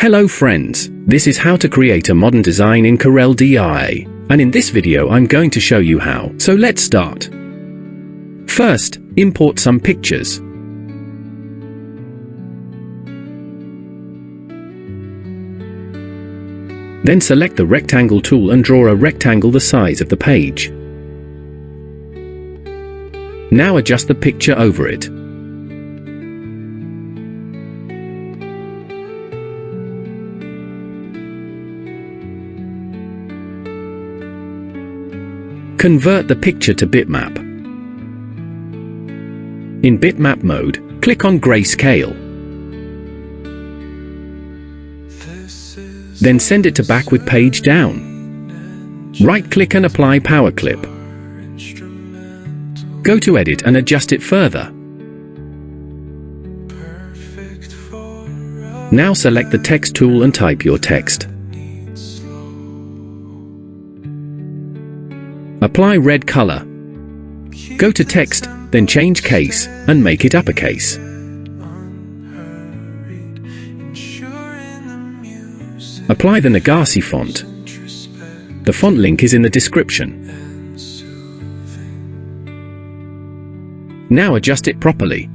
Hello friends, this is how to create a modern design in CorelDRAW, and in this video I'm going to show you how. So let's start. First, import some pictures. Then select the rectangle tool and draw a rectangle the size of the page. Now adjust the picture over it. Convert the picture to bitmap. In bitmap mode, click on Grayscale. Then send it to back with page down. Right-click and apply power clip. Go to Edit and adjust it further. Now select the text tool and type your text. Apply red color. Go to text, then change case, and make it uppercase. Apply the Nagasaki font. The font link is in the description. Now adjust it properly.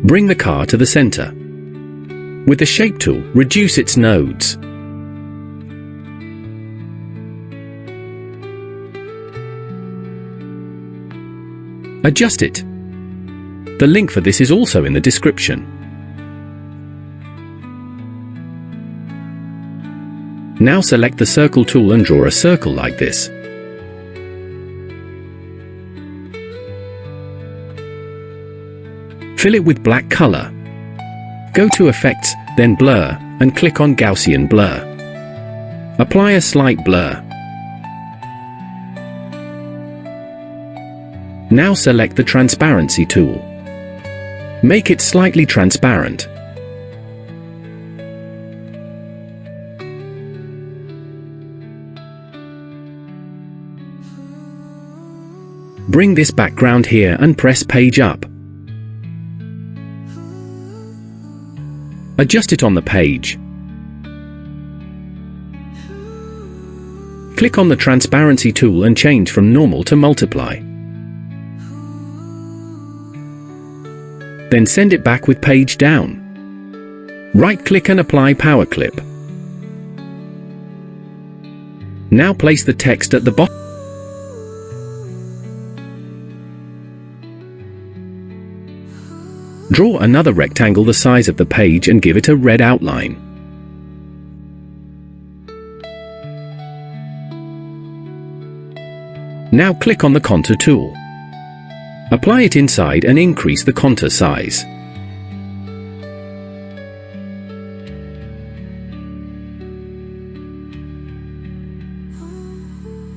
Bring the car to the center. With the shape tool, reduce its nodes. Adjust it. The link for this is also in the description. Now select the circle tool and draw a circle like this. Fill it with black color. Go to Effects, then Blur, and click on Gaussian Blur. Apply a slight blur. Now select the Transparency tool. Make it slightly transparent. Bring this background here and press Page Up. Adjust it on the page. Click on the Transparency tool and change from Normal to Multiply. Then send it back with page down. Right-click and apply Power Clip. Now place the text at the bottom. Draw another rectangle the size of the page and give it a red outline. Now click on the Contour tool. Apply it inside and increase the contour size.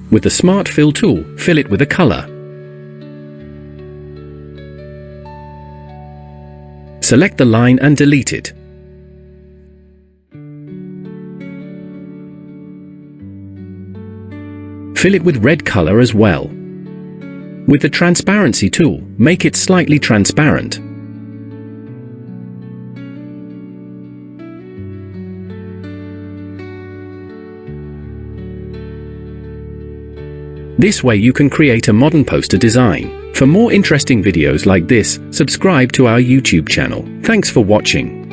With the Smart Fill tool, fill it with a color. Select the line and delete it. Fill it with red color as well. With the Transparency tool, make it slightly transparent. This way you can create a modern poster design. For more interesting videos like this, subscribe to our YouTube channel. Thanks for watching.